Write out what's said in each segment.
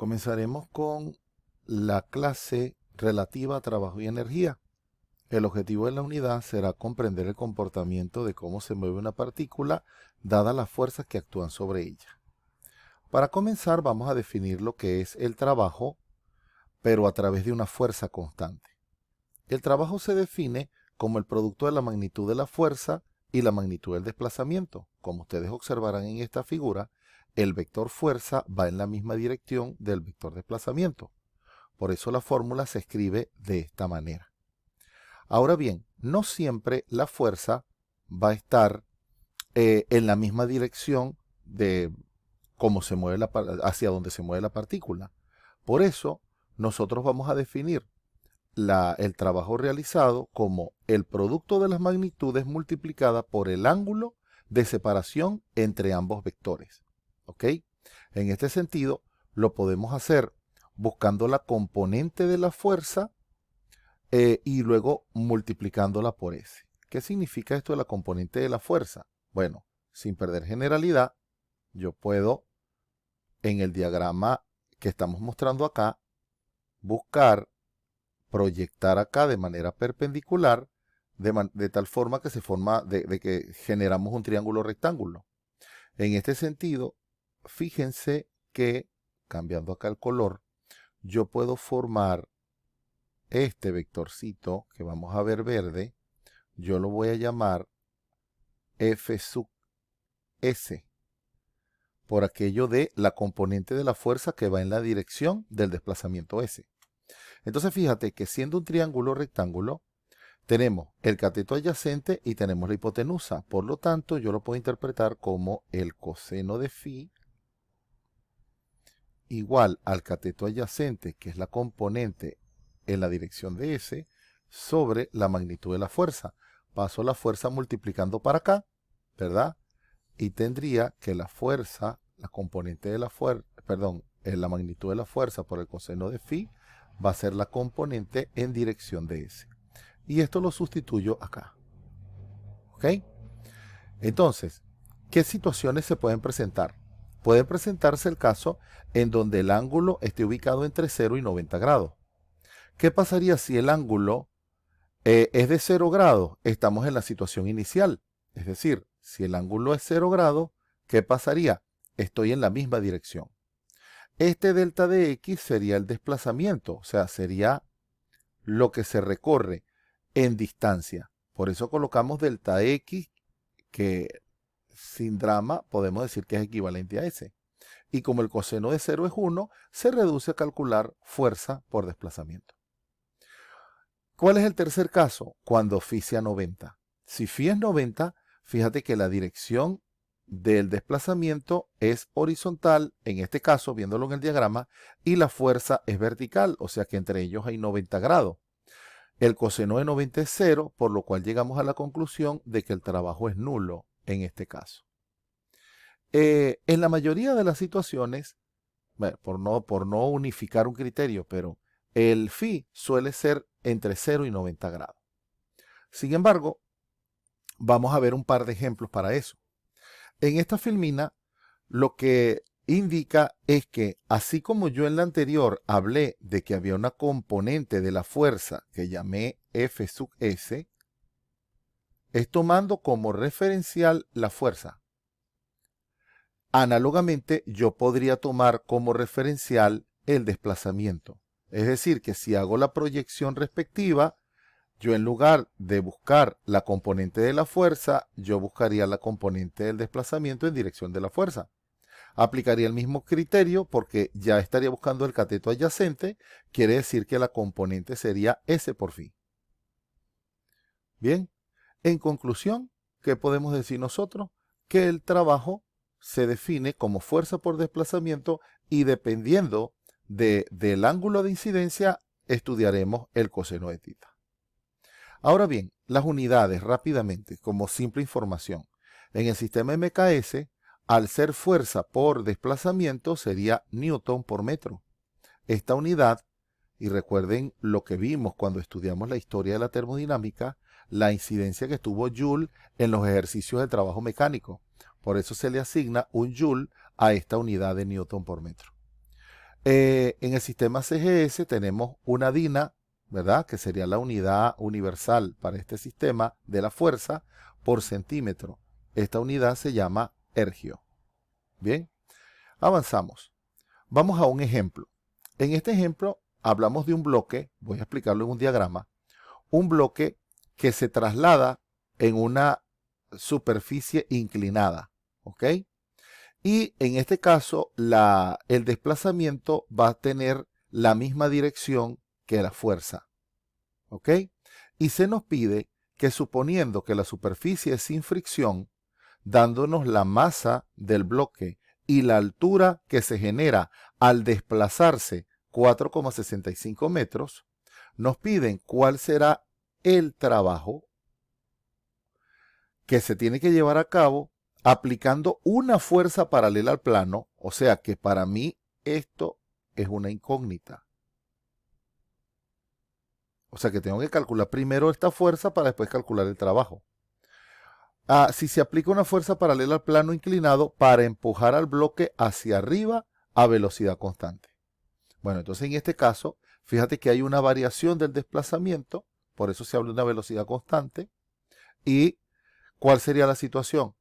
Comenzaremos con la clase relativa a trabajo y energía. El objetivo de la unidad será comprender el comportamiento de cómo se mueve una partícula dadas las fuerzas que actúan sobre ella. Para comenzar vamos a definir lo que es el trabajo, pero a través de una fuerza constante. El trabajo se define como el producto de la magnitud de la fuerza y la magnitud del desplazamiento. Como ustedes observarán en esta figura, el vector fuerza va en la misma dirección del vector desplazamiento. Por eso la fórmula se escribe de esta manera. Ahora bien, no siempre la fuerza va a estar en la misma dirección de cómo se mueve hacia donde se mueve la partícula. Por eso, nosotros vamos a definir el trabajo realizado como el producto de las magnitudes multiplicada por el ángulo de separación entre ambos vectores. ¿Ok? En este sentido, lo podemos hacer buscando la componente de la fuerza y luego multiplicándola por S. ¿Qué significa esto de la componente de la fuerza? Bueno, sin perder generalidad, yo puedo, en el diagrama que estamos mostrando acá, buscar proyectar acá de manera perpendicular, de tal forma que se forma, de que generamos un triángulo rectángulo. En este sentido, fíjense que, cambiando acá el color, yo puedo formar este vectorcito que vamos a ver verde, yo lo voy a llamar F sub S, por aquello de la componente de la fuerza que va en la dirección del desplazamiento S. Entonces fíjate que siendo un triángulo rectángulo, tenemos el cateto adyacente y tenemos la hipotenusa. Por lo tanto, yo lo puedo interpretar como el coseno de phi igual al cateto adyacente, que es la componente en la dirección de S, sobre la magnitud de la fuerza. Paso la fuerza multiplicando para acá, ¿verdad? Y tendría que la fuerza, la componente de la fuerza, perdón, la magnitud de la fuerza por el coseno de phi, va a ser la componente en dirección de S. Y esto lo sustituyo acá. ¿Ok? Entonces, ¿qué situaciones se pueden presentar? Puede presentarse el caso en donde el ángulo esté ubicado entre 0 y 90 grados. ¿Qué pasaría si el ángulo es de 0 grados? Estamos en la situación inicial. Es decir, si el ángulo es 0 grados, ¿qué pasaría? Estoy en la misma dirección. Este delta de x sería el desplazamiento, o sea, sería lo que se recorre en distancia. Por eso colocamos delta x, que sin drama podemos decir que es equivalente a S. Y como el coseno de 0 es 1, se reduce a calcular fuerza por desplazamiento. ¿Cuál es el tercer caso? Cuando phi sea 90. Si phi es 90, fíjate que la dirección del desplazamiento es horizontal, en este caso, viéndolo en el diagrama, y la fuerza es vertical, o sea que entre ellos hay 90 grados. El coseno de 90 es 0, por lo cual llegamos a la conclusión de que el trabajo es nulo en este caso. En la mayoría de las situaciones, bueno, por no unificar un criterio, pero el phi suele ser entre 0 y 90 grados. Sin embargo, vamos a ver un par de ejemplos para eso. En esta filmina, lo que indica es que, así como yo en la anterior hablé de que había una componente de la fuerza que llamé F sub S, es tomando como referencial la fuerza. Análogamente, yo podría tomar como referencial el desplazamiento. Es decir, que si hago la proyección respectiva, yo en lugar de buscar la componente de la fuerza, yo buscaría la componente del desplazamiento en dirección de la fuerza. Aplicaría el mismo criterio porque ya estaría buscando el cateto adyacente, quiere decir que la componente sería S por phi. Bien, en conclusión, ¿qué podemos decir nosotros? Que el trabajo se define como fuerza por desplazamiento y dependiendo del ángulo de incidencia, estudiaremos el coseno de θ. Ahora bien, las unidades rápidamente, como simple información. En el sistema MKS, al ser fuerza por desplazamiento, sería Newton por metro. Esta unidad, y recuerden lo que vimos cuando estudiamos la historia de la termodinámica, la incidencia que tuvo Joule en los ejercicios de trabajo mecánico. Por eso se le asigna un Joule a esta unidad de Newton por metro. En el sistema CGS tenemos una DINA, ¿verdad? Que sería la unidad universal para este sistema de la fuerza por centímetro. Esta unidad se llama ergio. Bien, avanzamos. Vamos a un ejemplo. En este ejemplo hablamos de un bloque, voy a explicarlo en un diagrama, un bloque que se traslada en una superficie inclinada, ¿ok? Y en este caso, el desplazamiento va a tener la misma dirección que la fuerza, ¿ok? Y se nos pide que suponiendo que la superficie es sin fricción, dándonos la masa del bloque y la altura que se genera al desplazarse 4,65 metros, nos piden cuál será el trabajo que se tiene que llevar a cabo aplicando una fuerza paralela al plano, o sea que para mí esto es una incógnita. O sea que tengo que calcular primero esta fuerza para después calcular el trabajo. Si se aplica una fuerza paralela al plano inclinado para empujar al bloque hacia arriba a velocidad constante. Bueno, entonces en este caso, fíjate que hay una variación del desplazamiento, por eso se habla de una velocidad constante. ¿Y cuál sería la situación?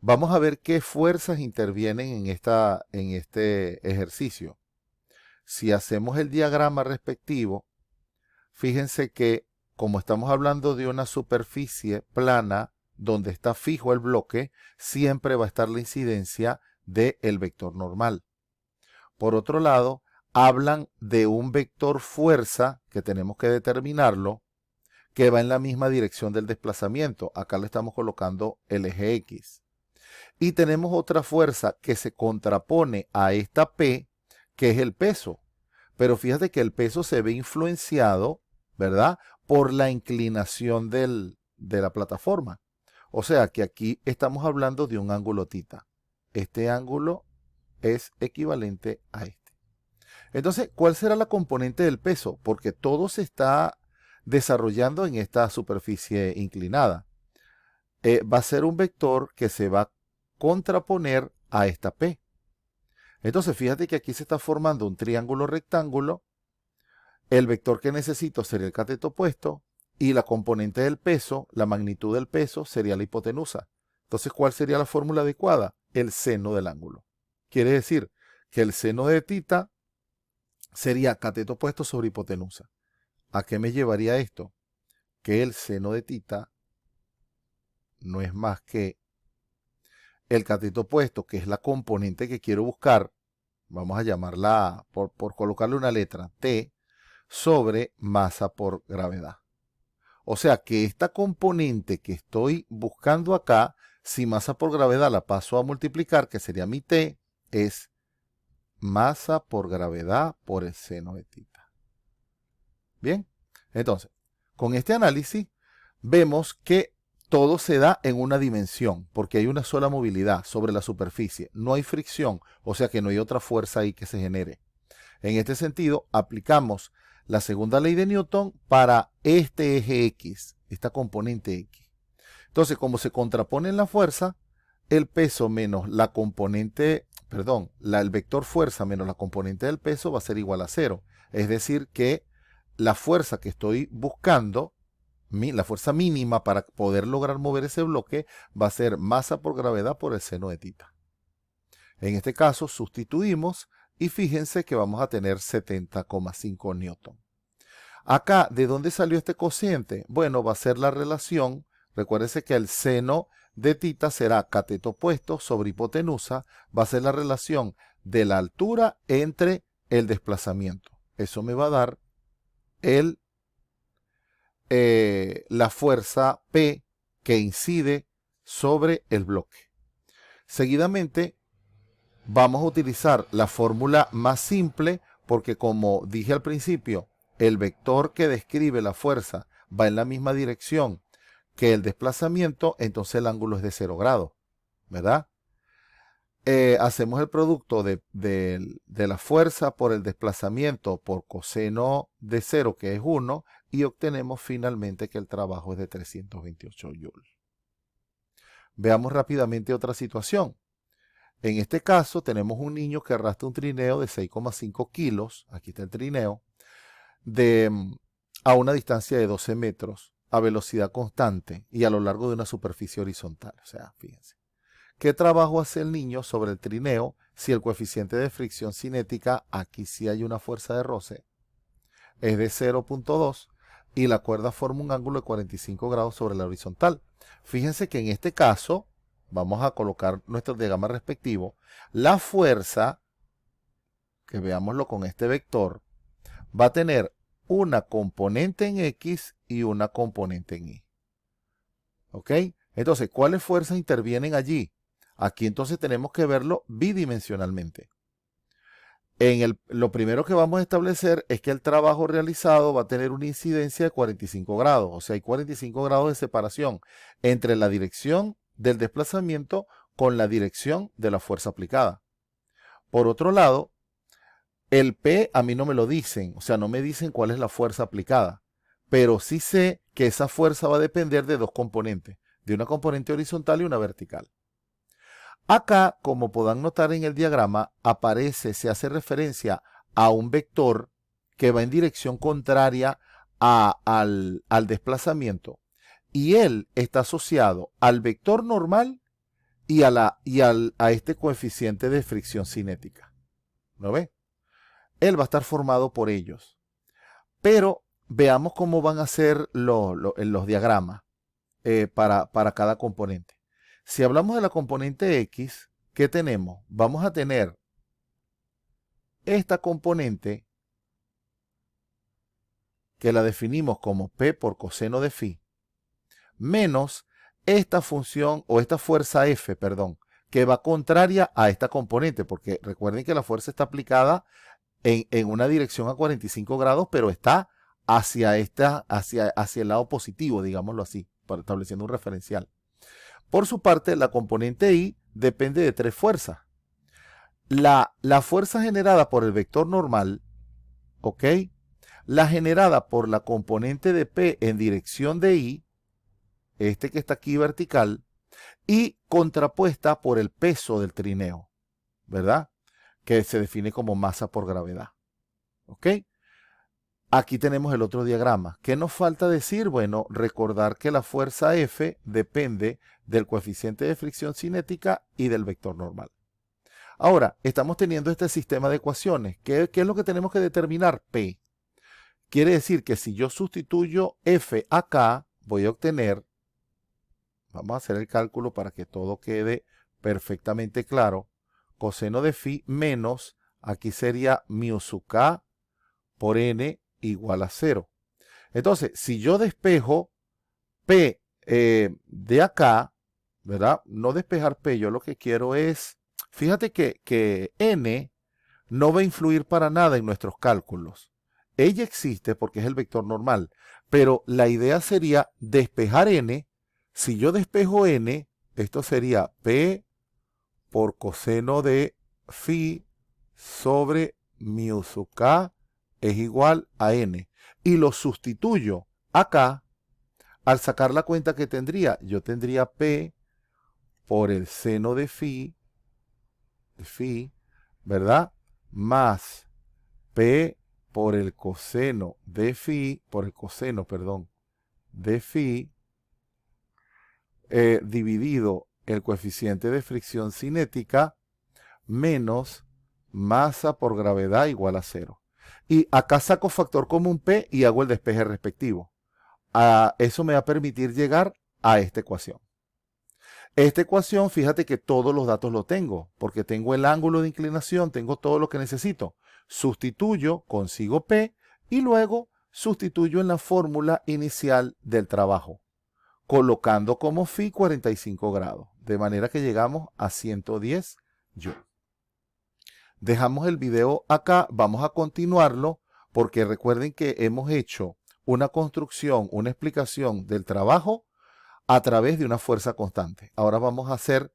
Vamos a ver qué fuerzas intervienen en este ejercicio. Si hacemos el diagrama respectivo, fíjense que como estamos hablando de una superficie plana donde está fijo el bloque, siempre va a estar la incidencia del vector normal. Por otro lado, hablan de un vector fuerza, que tenemos que determinarlo, que va en la misma dirección del desplazamiento. Acá le estamos colocando el eje X. Y tenemos otra fuerza que se contrapone a esta P, que es el peso. Pero fíjate que el peso se ve influenciado, ¿verdad?, por la inclinación de la plataforma. O sea que aquí estamos hablando de un ángulo θ. Este ángulo es equivalente a este. Entonces, ¿cuál será la componente del peso? Porque todo se está desarrollando en esta superficie inclinada. Va a ser un vector que se va a contraponer a esta P. Entonces, fíjate que aquí se está formando un triángulo rectángulo. El vector que necesito sería el cateto opuesto y la componente del peso, la magnitud del peso, sería la hipotenusa. Entonces, ¿cuál sería la fórmula adecuada? El seno del ángulo. Quiere decir que el seno de θ sería cateto opuesto sobre hipotenusa. ¿A qué me llevaría esto? Que el seno de θ no es más que el cateto opuesto, que es la componente que quiero buscar, vamos a llamarla, por colocarle una letra, T, sobre masa por gravedad. O sea que esta componente que estoy buscando acá, si masa por gravedad la paso a multiplicar, que sería mi T, es masa por gravedad por el seno de θ. Bien, entonces, con este análisis vemos que todo se da en una dimensión, porque hay una sola movilidad sobre la superficie. No hay fricción, o sea que no hay otra fuerza ahí que se genere. En este sentido, aplicamos la segunda ley de Newton para este eje X, esta componente X. Entonces, como se contrapone en la fuerza, el peso menos la componente, perdón, el vector fuerza menos la componente del peso va a ser igual a 0. Es decir que la fuerza que estoy buscando, la fuerza mínima para poder lograr mover ese bloque, va a ser masa por gravedad por el seno de θ. En este caso sustituimos y fíjense que vamos a tener 70,5 newton. Acá, ¿de dónde salió este cociente? Bueno, va a ser la relación, recuérdense que el seno de θ será cateto opuesto sobre hipotenusa, va a ser la relación de la altura entre el desplazamiento. Eso me va a dar la fuerza P que incide sobre el bloque. Seguidamente vamos a utilizar la fórmula más simple porque, como dije al principio, el vector que describe la fuerza va en la misma dirección que el desplazamiento, entonces el ángulo es de 0 grados, ¿verdad? Hacemos el producto de la fuerza por el desplazamiento por coseno de 0, que es 1, y obtenemos finalmente que el trabajo es de 328 joules. Veamos rápidamente otra situación. En este caso tenemos un niño que arrastra un trineo de 6,5 kilos, aquí está el trineo, a una distancia de 12 metros, a velocidad constante y a lo largo de una superficie horizontal. O sea, fíjense. ¿Qué trabajo hace el niño sobre el trineo si el coeficiente de fricción cinética, aquí sí hay una fuerza de roce, es de 0,2 y la cuerda forma un ángulo de 45 grados sobre la horizontal? Fíjense que en este caso, vamos a colocar nuestro diagrama respectivo, la fuerza, que veámoslo con este vector, va a tener una componente en X y una componente en Y. ¿Ok? Entonces, ¿cuáles fuerzas intervienen allí? Aquí entonces tenemos que verlo bidimensionalmente. Lo primero que vamos a establecer es que el trabajo realizado va a tener una incidencia de 45 grados. O sea, hay 45 grados de separación entre la dirección del desplazamiento con la dirección de la fuerza aplicada. Por otro lado, el P a mí no me lo dicen, o sea, no me dicen cuál es la fuerza aplicada, pero sí sé que esa fuerza va a depender de dos componentes, de una componente horizontal y una vertical. Acá, como podrán notar en el diagrama, se hace referencia a un vector que va en dirección contraria al desplazamiento, y él está asociado al vector normal y a este coeficiente de fricción cinética. ¿Lo ve? Él va a estar formado por ellos. Pero veamos cómo van a ser los diagramas para cada componente. Si hablamos de la componente X, ¿qué tenemos? Vamos a tener esta componente que la definimos como P por coseno de phi, menos esta función o esta fuerza F, perdón, que va contraria a esta componente, porque recuerden que la fuerza está aplicada en una dirección a 45 grados, pero está hacia el lado positivo, digámoslo así, estableciendo un referencial. Por su parte, la componente Y depende de tres fuerzas. La fuerza generada por el vector normal, ¿ok? La generada por la componente de P en dirección de Y, este que está aquí vertical, y contrapuesta por el peso del trineo, ¿verdad? Que se define como masa por gravedad. ¿Ok? Aquí tenemos el otro diagrama. ¿Qué nos falta decir? Bueno, recordar que la fuerza F depende del coeficiente de fricción cinética y del vector normal. Ahora, estamos teniendo este sistema de ecuaciones. ¿Qué es lo que tenemos que determinar? P. Quiere decir que si yo sustituyo F acá, voy a obtener, vamos a hacer el cálculo para que todo quede perfectamente claro, coseno de phi menos, aquí sería mu sub k por n igual a 0. Entonces, si yo despejo P de acá, ¿verdad? No despejar P, yo lo que quiero es, fíjate que n no va a influir para nada en nuestros cálculos. Ella existe porque es el vector normal, pero la idea sería despejar n. Si yo despejo n, esto sería P por coseno de phi sobre mu sub k es igual a n. Y lo sustituyo acá. Al sacar la cuenta que tendría, yo tendría P por el seno de phi, ¿verdad? Más P por el coseno de phi, de phi, dividido el coeficiente de fricción cinética menos masa por gravedad igual a 0. Y acá saco factor común P y hago el despeje respectivo. Eso me va a permitir llegar a esta ecuación. Esta ecuación, fíjate que todos los datos los tengo, porque tengo el ángulo de inclinación, tengo todo lo que necesito. Sustituyo, consigo P y luego sustituyo en la fórmula inicial del trabajo, colocando como phi 45 grados, de manera que llegamos a 110 joules. Dejamos el video acá, vamos a continuarlo, porque recuerden que hemos hecho una construcción, una explicación del trabajo a través de una fuerza constante. Ahora vamos a hacer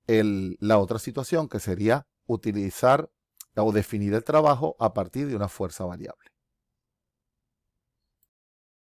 la otra situación, que sería utilizar o definir el trabajo a partir de una fuerza variable.